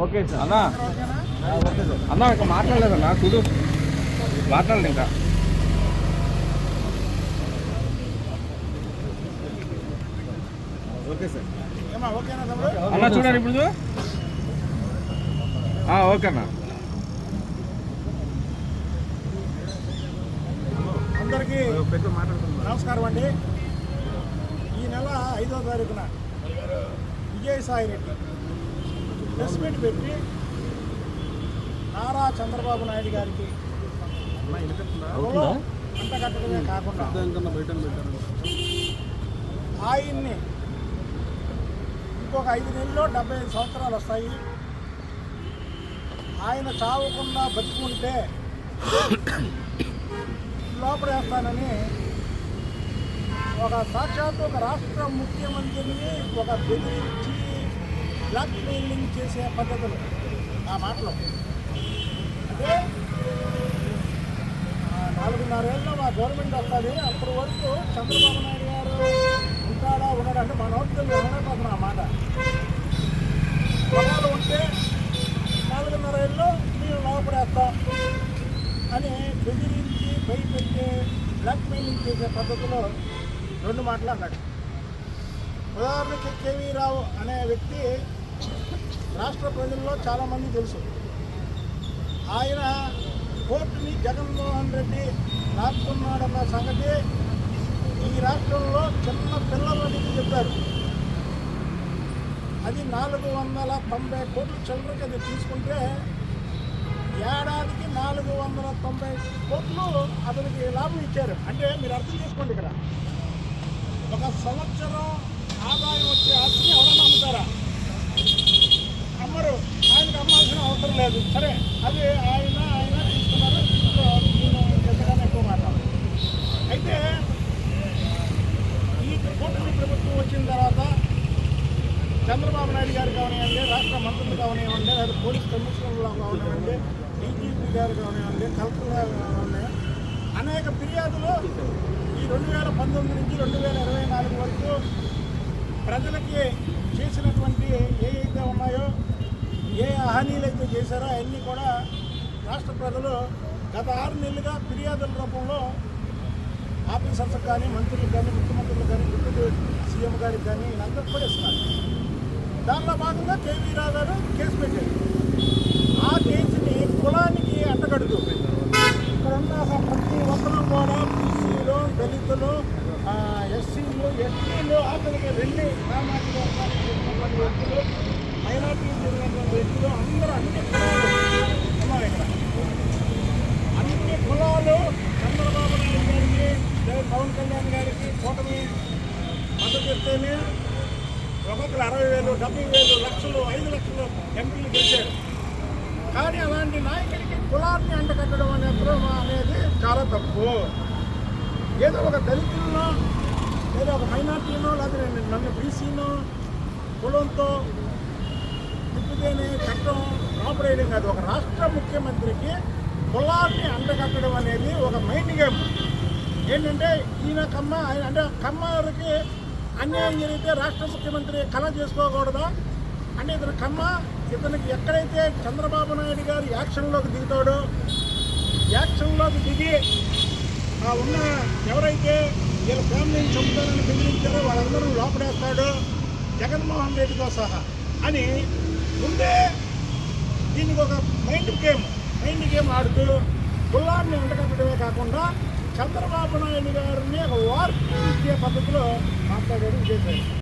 Okay sir అన్నా. Okay sir అన్నా, ఇంకా మాట్లాడలేదన్నా, చూడు మాట్లాడలేదు ఇంకా. ఓకే సార్ అన్నా, చూడండి ఇప్పుడు. ఓకే అన్నా. అందరికీ నమస్కారం అండి. ఈ నెల 5వ తారీఖున విజయసాయి రెడ్డి ప్రెస్ మీట్ పెట్టి నారా చంద్రబాబు నాయుడు గారికి అంటగట్టడమే కాకుండా ఆయన్ని ఇంకొక 5 నెలల్లో 75 సంవత్సరాలు వస్తాయి, ఆయన చావకుండా బతికుంటే లోపడేస్తానని ఒక సాక్షాత్తు ఒక రాష్ట్ర ముఖ్యమంత్రిని ఒక బెదిరించి బ్లాక్ మెయిలింగ్ చేసే పద్ధతులు ఆ మాటలు. అంటే 4.5 ఏళ్ళలో మా గవర్నమెంట్ వస్తుంది, అప్పటి వరకు చంద్రబాబు నాయుడు గారు ఉంటాడా ఉన్నాడా అంటే మా నోటితో ఉండకపోతున్నా ఆ మాట. పొలాలు ఉంటే 4.5 ఏళ్ళలో మేము లోపడేస్తాం అని బెదిరించి భయపెట్టే బ్లాక్ మెయిలింగ్ చేసే పద్ధతిలో 2 మాటలు అన్నాడు. ఉదాహరణకి కేవీ రావు అనే వ్యక్తి రాష్ట్ర ప్రజల్లో చాలామంది తెలుసు. ఆయన కోర్టుని జగన్మోహన్ రెడ్డి లాక్కున్నాడన్న సంగతి ఈ రాష్ట్రంలో చిన్న పిల్లలకి చెప్పారు. అది 490 కోట్ల చిల్లరకి అది తీసుకుంటే ఏడాదికి 490 కోట్లు అతనికి లాభం ఇచ్చారు. అంటే మీరు అర్థం చేసుకోండి, ఇక్కడ ఒక సంవత్సరం ఆదాయం వచ్చే ఆస్తిని ఎవరన్నా అమ్ముతారా? అమ్మరు. ఆయనకు అమ్మాల్సిన అవసరం లేదు. సరే, అది ఆయన తీసుకున్నారు. నేను ఎంతగానో ఎక్కువ మాట్లాడాను. అయితే ఈ కూటమి ప్రభుత్వం వచ్చిన తర్వాత చంద్రబాబు నాయుడు గారు కానివ్వండి, రాష్ట్ర మంత్రులు కానివ్వండి, లేదా పోలీస్ కమిషనర్లు కానివ్వండి, డీజీపీ గారు కానివ్వండి, కలెక్టర్ గారు కానివ్వండి, అనేక ఫిర్యాదులు ఈ 2019 నుంచి 2024 వరకు ప్రజలకి చేసినటువంటి ఏవైతే ఉన్నాయో, ఏ హానీలు అయితే చేశారో అవన్నీ కూడా రాష్ట్ర ప్రజలు గత 6 నెలలుగా ఫిర్యాదుల రూపంలో ఆఫీసర్లకు కానీ, మంత్రులకు కానీ, ముఖ్యమంత్రులకు కానీ, డిప్యూటీ సీఎం గారికి కానీ వీళ్ళందరికీ కూడా ఇస్తున్నారు. దానిలో భాగంగా కేవీ రావు గారు కేసు పెట్టారు. ఆ కేసుని కులానికి అంటగడుతూ ఇక్కడ ఉన్న ప్రతి ఒక్కరూ కూడా బీసీలు, దళితులు, ఎస్సీలు, ఎస్టీలు, అతనికి 2 సామాజిక వర్గానికి చెందినటువంటి వ్యక్తులు, మైనార్టీకి చెందినటువంటి వ్యక్తులు అందరూ అన్ని కులాలు ఉన్నాయి ఇక్కడ. అన్ని కులాలు చంద్రబాబు నాయుడు గారికి, పవన్ కళ్యాణ్ గారికి కూటమి మద్దతు ఇస్తేనే ఒక్కొక్కరు 60,000, 70,000, లక్షలు, 5 లక్షలు ఎంపీలు గెలిచారు. కానీ అలాంటి నాయకుడికి కులాన్ని అంటగట్టడం అనేది చాలా తప్పు. ఏదో ఒక దళితుల్లో లేదా ఒక మైనార్టీనో లేదా నన్ను బీసీనో కులంతో తిప్పితేనే చట్టం లోపడేయడం కాదు. ఒక రాష్ట్ర ముఖ్యమంత్రికి కులాన్ని అంటగట్టడం అనేది ఒక మైండ్ గేమ్. ఏంటంటే ఈయన కమ్మ, అంటే కమ్మకి అన్యాయం జరిగితే రాష్ట్ర ముఖ్యమంత్రి కళ చేసుకోకూడదా? అంటే ఇతను కమ్మ, ఇతనికి ఎక్కడైతే చంద్రబాబు నాయుడు గారు యాక్షన్లోకి దిగుతాడో, యాక్షన్లోకి దిగి ఉన్న ఎవరైతే వీళ్ళ ఫ్యామిలీని చంపుతారని బెదిరించారో వాళ్ళందరూ లోపడేస్తాడో జగన్మోహన్ రెడ్డితో సహా అని ముందే దీనికి ఒక మైండ్ గేమ్ ఆడుతూ కులాన్ని అంటగట్టడమే కాకుండా చంద్రబాబు నాయుడు గారిని ఒక వార్ ఇచ్చే పద్ధతిలో మాట్లాడడం చేశారు.